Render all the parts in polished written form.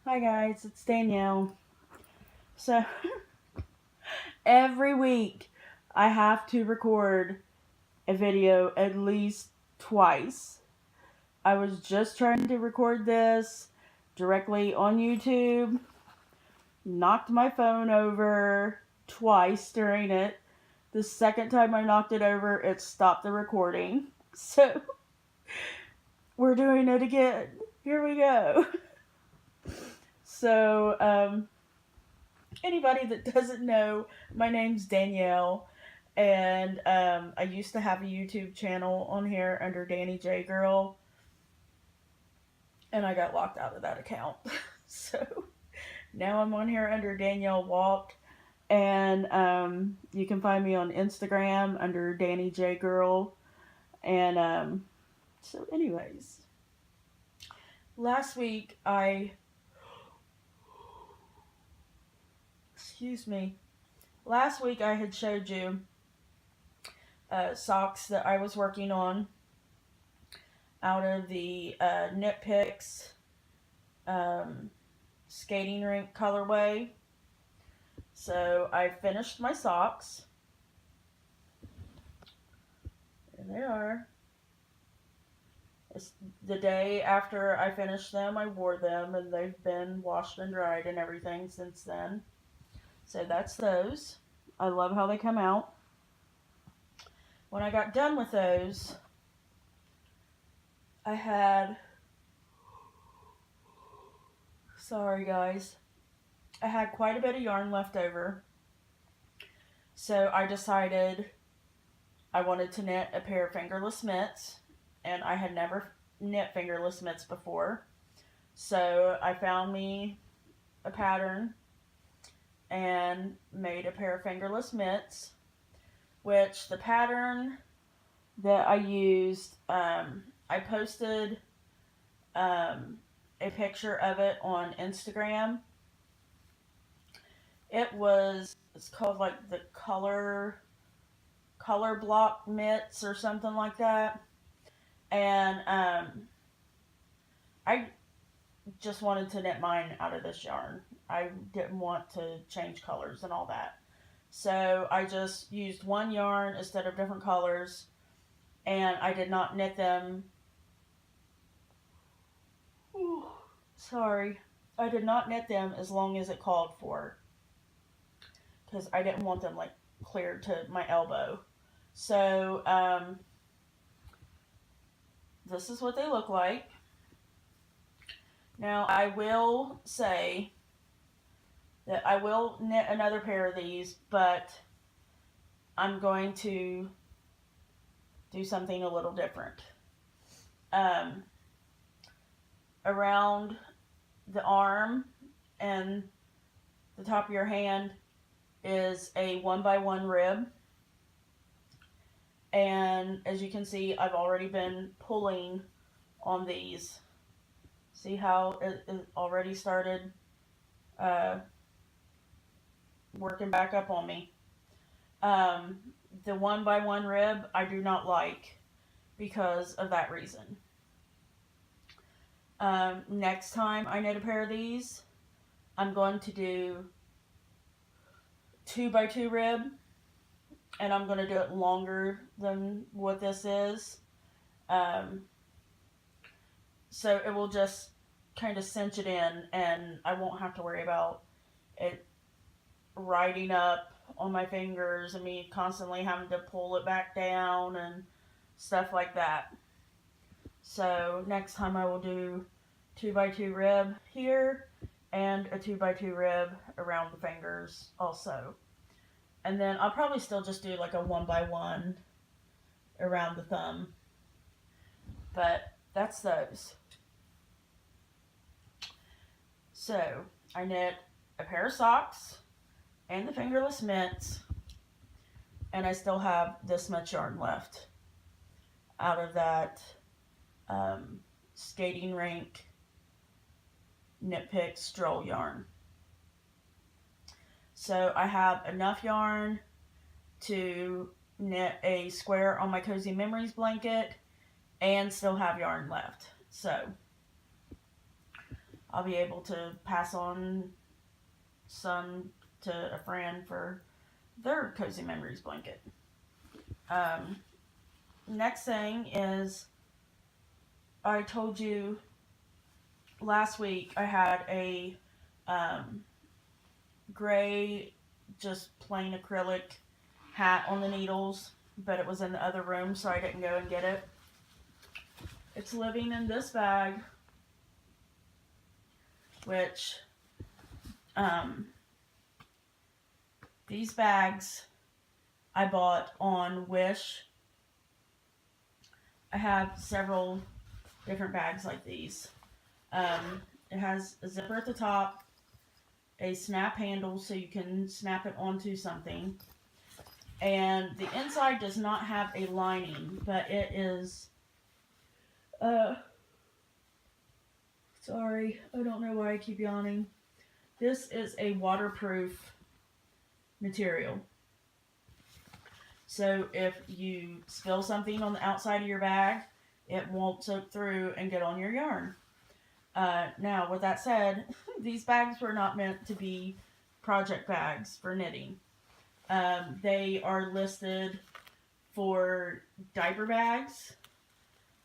Hi guys, it's Danielle. So every week I have to record a video at least twice. I was just trying to record this directly on YouTube, knocked my phone over twice during it. The second time I knocked it over, it stopped the recording. So we're doing it again. Here we go. So, anybody that doesn't know, my name's Danielle, and I used to have a YouTube channel on here under Danny J Girl, and I got locked out of that account. So now I'm on here under Danielle Walk, and you can find me on Instagram under Danny J Girl, and anyways, last week excuse me. Last week I had showed you socks that I was working on out of the Knit Picks skating rink colorway. So I finished my socks. And they are. It's the day after I finished them, I wore them, and they've been washed and dried and everything since then. So that's those. I love how they come out. When I got done with those, I had, sorry guys, I had quite a bit of yarn left over. So I decided I wanted to knit a pair of fingerless mitts, and I had never knit fingerless mitts before. So I found me a pattern and made a pair of fingerless mitts, which the pattern that I used, I posted a picture of it on Instagram. It's called like the color block mitts or something like that. And I just wanted to knit mine out of this yarn. I didn't want to change colors and all that. So I just used one yarn instead of different colors, and I did not knit them. Ooh, sorry. I did not knit them as long as it called for, because I didn't want them like clear to my elbow. So this is what they look like. Now I will say that I will knit another pair of these, but I'm going to do something a little different. Around the arm and the top of your hand is a 1x1 rib. And as you can see, I've already been pulling on these. See how it already started working back up on me. The 1x1 rib I do not like because of that reason. Next time I knit a pair of these, I'm going to do 2x2 rib, and I'm going to do it longer than what this is. So it will just kind of cinch it in, and I won't have to worry about it riding up on my fingers and me constantly having to pull it back down and stuff like that. So next time I will do 2x2 rib here and a 2x2 rib around the fingers also. And then I'll probably still just do like a 1x1 around the thumb. But that's those. So I knit a pair of socks and the fingerless mitts, and I still have this much yarn left out of that skating rink Knit Pick stroll yarn. So I have enough yarn to knit a square on my Cozy Memories blanket and still have yarn left. So I'll be able to pass on some to a friend for their Cozy Memories blanket. Um, Next thing is, I told you last week I had a um, gray, just plain acrylic hat on the needles, but it was in the other room, so I didn't go and get it. It's living in this bag, which these bags I bought on Wish. I have several different bags like these. It has a zipper at the top, a snap handle so you can snap it onto something, and the inside does not have a lining, but it is sorry, I don't know why I keep yawning. This is a waterproof material. So if you spill something on the outside of your bag, it won't soak through and get on your yarn. Now, with that said, these bags were not meant to be project bags for knitting. They are listed for diaper bags.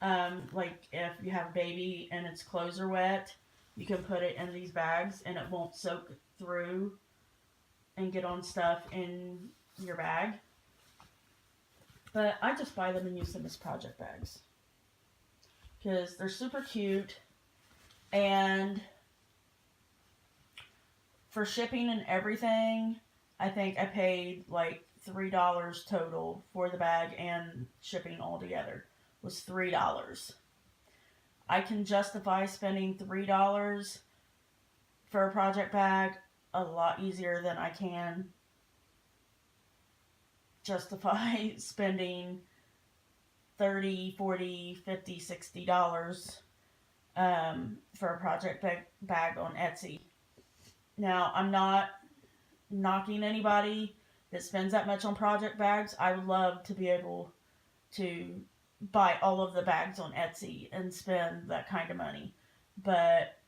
Like if you have a baby and its clothes are wet, you can put it in these bags and it won't soak through and get on stuff in your bag. But I just buy them and use them as project bags because they're super cute, and for shipping and everything, I think I paid like $3 total for the bag, and shipping all together was $3. I can justify spending $3 for a project bag a lot easier than I can justify spending $30, $40, $50, $60 for a project bag on Etsy. Now, I'm not knocking anybody that spends that much on project bags. I would love to be able to buy all of the bags on Etsy and spend that kind of money, but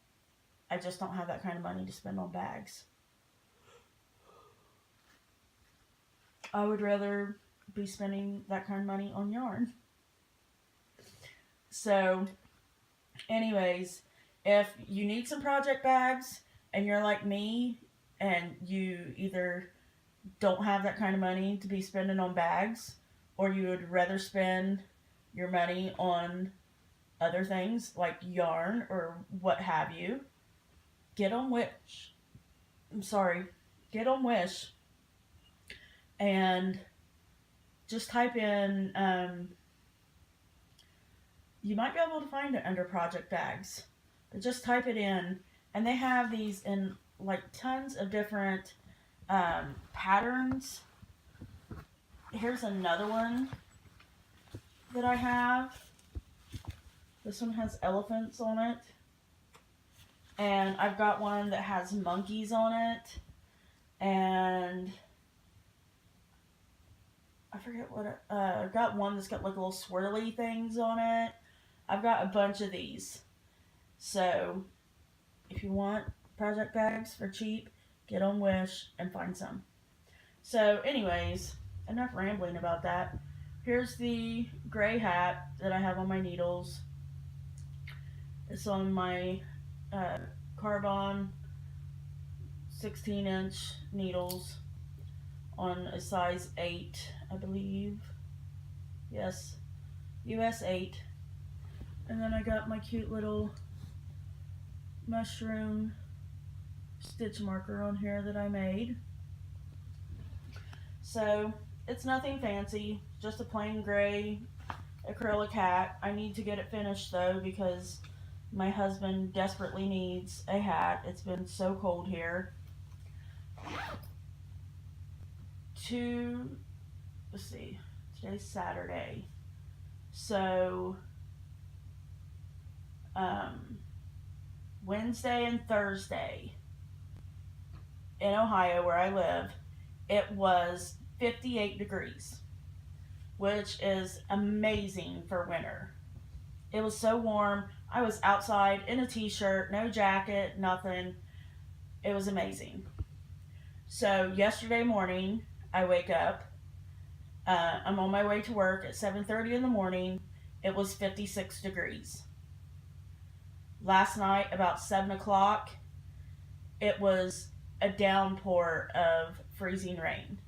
I just don't have that kind of money to spend on bags. I would rather be spending that kind of money on yarn. So, anyways, if you need some project bags and you're like me and you either don't have that kind of money to be spending on bags, or you would rather spend your money on other things like yarn or what have you, get on Wish. Get on Wish and just type in, you might be able to find it under project bags, but just type it in, and they have these in like tons of different patterns. Here's another one that I have. This one has elephants on it, and I've got one that has monkeys on it, and I forget what I've got one that's got like little swirly things on it. I've got a bunch of these. So if you want project bags for cheap, get on Wish and find some. So anyways, enough rambling about that. Here's the gray hat that I have on my needles. It's on my Carbon 16-inch needles on a size 8, I believe. Yes, US 8. And then I got my cute little mushroom stitch marker on here that I made. So it's nothing fancy, just a plain gray acrylic hat. I need to get it finished though because my husband desperately needs a hat. It's been so cold here. Let's see, today's Saturday. So Wednesday and Thursday in Ohio where I live, it was 58 degrees, which is amazing for winter. It was so warm. I was outside in a t-shirt, no jacket, nothing. It was amazing. So yesterday morning, I wake up. I'm on my way to work at 7:30 in the morning. It was 56 degrees. Last night, about 7 o'clock, it was a downpour of freezing rain,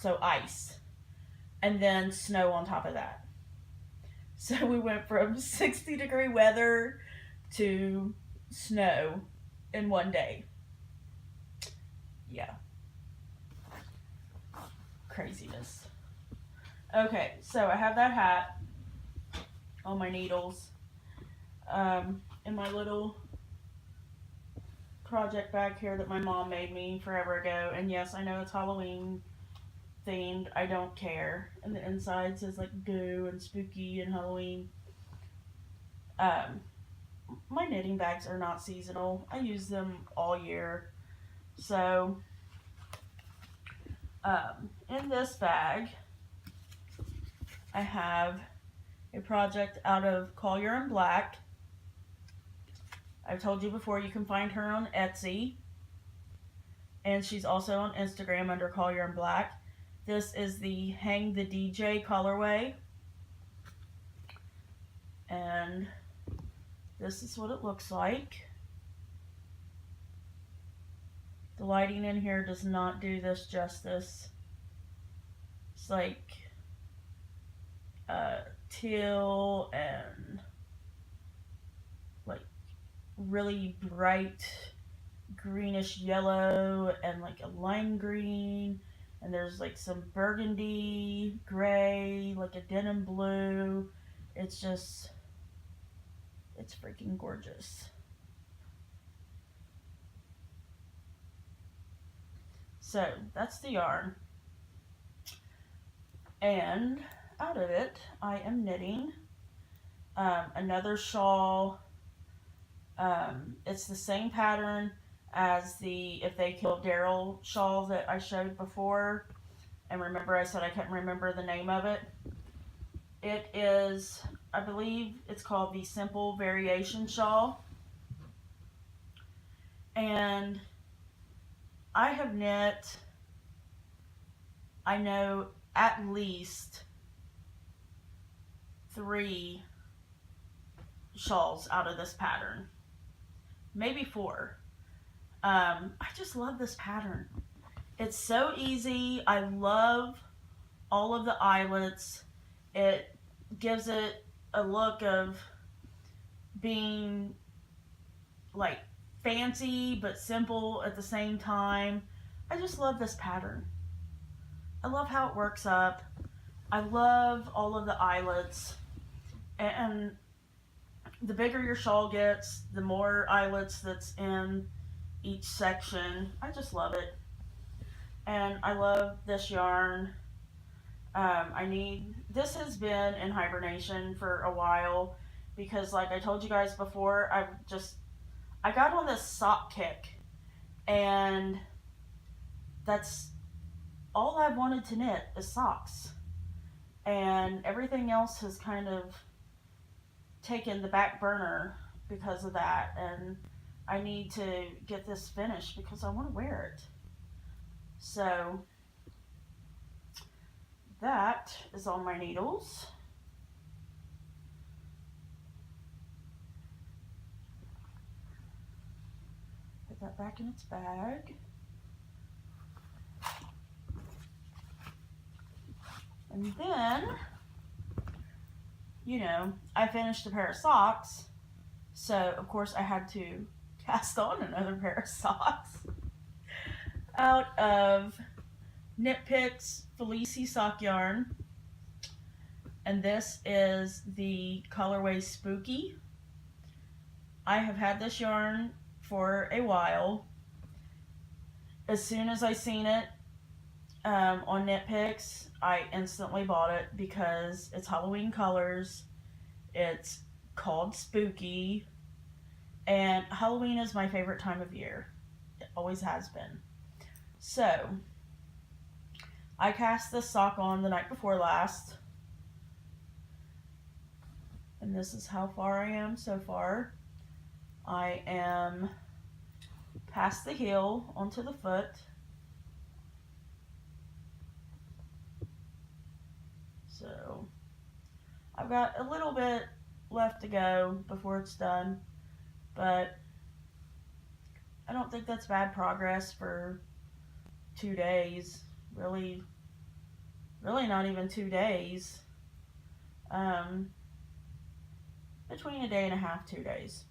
so ice, and then snow on top of that. So we went from 60-degree weather to snow in one day. Yeah, craziness. Okay, so I have that hat on my needles in my little project bag here that my mom made me forever ago. And yes, I know it's Halloween themed. I don't care. And the inside says like goo and spooky and Halloween. Um, my knitting bags are not seasonal. I use them all year. So, in this bag, I have a project out of Collier and Black. I've told you before, you can find her on Etsy, and she's also on Instagram under Collier and Black. This is the Hang the DJ colorway, and this is what it looks like. The lighting in here does not do this justice. It's like teal and like really bright greenish yellow and like a lime green, and there's like some burgundy gray, like a denim blue. It's freaking gorgeous. So that's the yarn, and out of it I am knitting another shawl. It's the same pattern as the If They Killed Daryl shawl that I showed before. And remember, I said I couldn't remember the name of it. It is, I believe it's called the Simple Variation Shawl. And I have knit, I know, at least 3 shawls out of this pattern. Maybe 4. I just love this pattern. It's so easy. I love all of the eyelets. It gives it a look of being like fancy but simple at the same time. I just love this pattern. I love how it works up. I love all of the eyelets. And the bigger your shawl gets, the more eyelets that's in each section. I just love it. And I love this yarn. This has been in hibernation for a while because, like I told you guys before, I got on this sock kick, and that's all I wanted to knit is socks, and everything else has kind of taken the back burner because of that. And I need to get this finished because I want to wear it. So that is all my needles. Put that back in its bag. And then, I finished a pair of socks. So, of course, I had to cast on another pair of socks out of Knit Picks Felici sock yarn. And this is the colorway Spooky. I have had this yarn for a while. As soon as I seen it on Knit Picks, I instantly bought it because it's Halloween colors. It's called Spooky. And Halloween is my favorite time of year. It always has been. So, I cast this sock on the night before last. And this is how far I am so far. I am past the heel onto the foot. So I've got a little bit left to go before it's done, but I don't think that's bad progress for 2 days. Really not even 2 days. Between a day and a half, 2 days.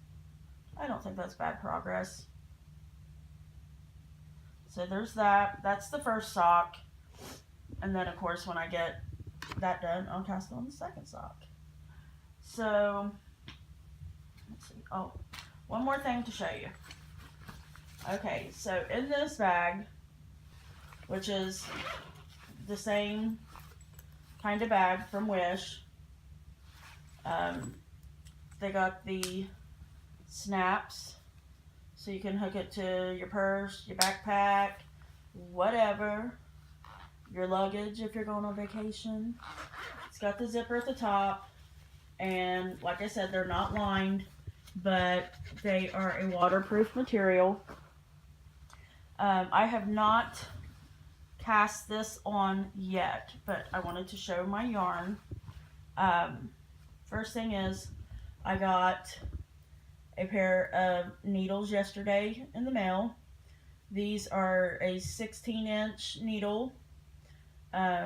I don't think that's bad progress. So there's that. That's the first sock. And then, of course, when I get that done, I'll cast on the second sock. So, let's see. Oh, one more thing to show you. Okay, so in this bag, which is the same kind of bag from Wish, they got the snaps, so you can hook it to your purse, your backpack, whatever, your luggage if you're going on vacation. It's got the zipper at the top, and like I said, they're not lined, but they are a waterproof material. I have not cast this on yet, but I wanted to show my yarn. First thing is, I got a pair of needles yesterday in the mail. These are a 16-inch needle,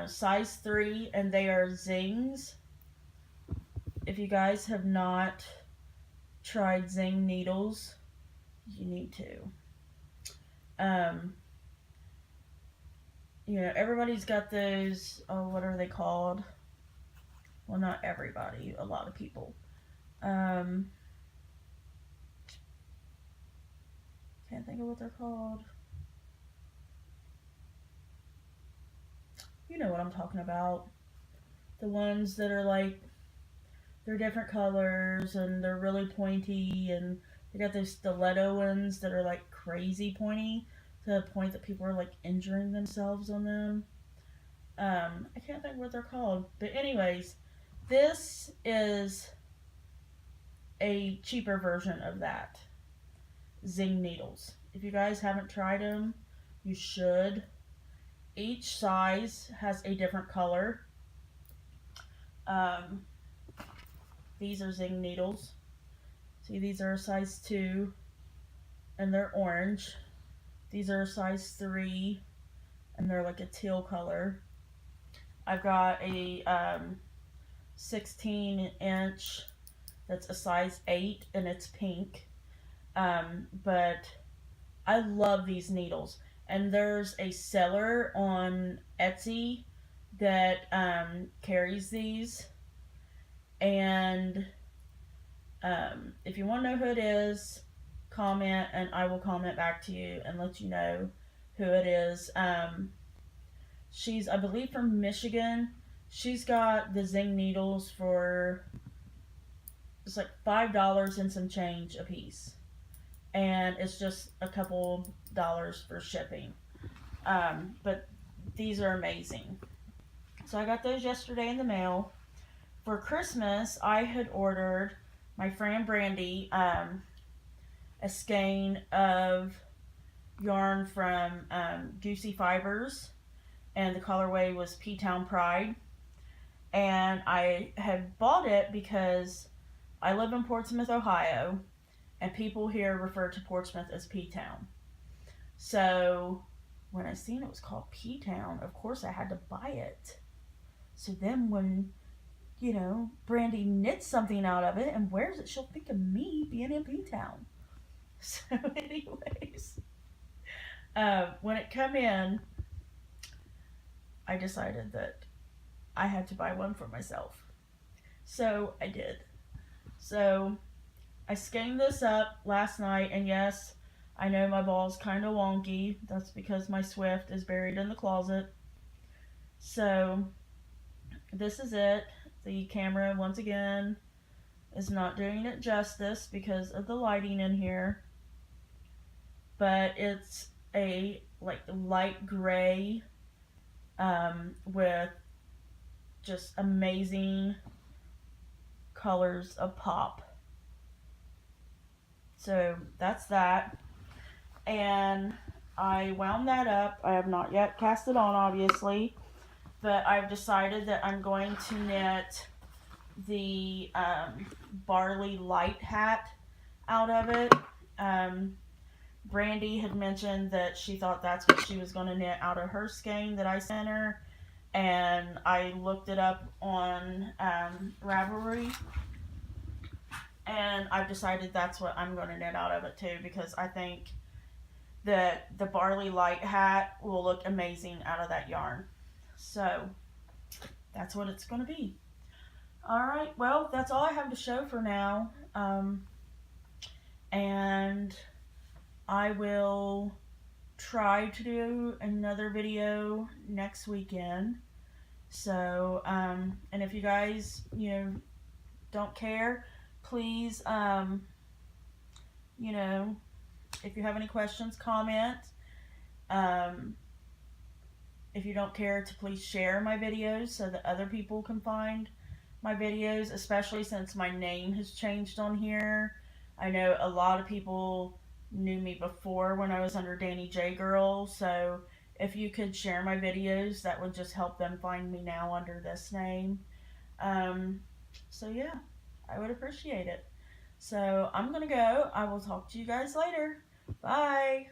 size 3, and they are Zings. If you guys have not tried Zing needles, you need to. You know, everybody's got those, oh, what are they called? Well, not everybody, a lot of people. Can't think of what they're called. You know what I'm talking about. The ones that are like, they're different colors and they're really pointy, and they got those stiletto ones that are like crazy pointy to the point that people are like injuring themselves on them. I can't think what they're called. But anyways, this is a cheaper version of that. Zing needles. If you guys haven't tried them, you should. Each size has a different color. These are Zing needles. See, these are a size 2 and they're orange. These are a size 3 and they're like a teal color. I've got a 16-inch that's a size 8 and it's pink. But I love these needles. And there's a seller on Etsy that carries these. And if you want to know who it is, comment and I will comment back to you and let you know who it is. She's, I believe, from Michigan. She's got the Zing needles for, it's like $5 and some change a piece. And it's just a couple dollars for shipping. But these are amazing. So I got those yesterday in the mail. For Christmas, I had ordered my friend Brandy a skein of yarn from Goosey Fibers, and the colorway was P-Town Pride. And I had bought it because I live in Portsmouth, Ohio, and people here refer to Portsmouth as P-Town. So when I seen it was called P-Town, of course I had to buy it. So then when, you know, Brandy knits something out of it and wears it, she'll think of me being in P-Town. So anyways, when it come in, I decided that I had to buy one for myself. So I did. So I skeined this up last night, and yes, I know my ball's kind of wonky. That's because my Swift is buried in the closet. So this is it. The camera, once again, is not doing it justice because of the lighting in here. But it's a like light gray with just amazing colors of pop. So that's that. And I wound that up. I have not yet cast it on, obviously, but I've decided that I'm going to knit the barley light hat out of it. Brandy had mentioned that she thought that's what she was going to knit out of her skein that I sent her, and I looked it up on Ravelry, and I've decided that's what I'm going to knit out of it too, because I think that the barley light hat will look amazing out of that yarn. So that's what it's going to be. Alright, well, that's all I have to show for now. And I will try to do another video next weekend. So, and if you guys, don't care, please, if you have any questions, comment. If you don't care, to please share my videos so that other people can find my videos, especially since my name has changed on here. I know a lot of people knew me before when I was under Danny J Girl, so if you could share my videos, that would just help them find me now under this name. So yeah, I would appreciate it. So I'm gonna go. I will talk to you guys later. Bye.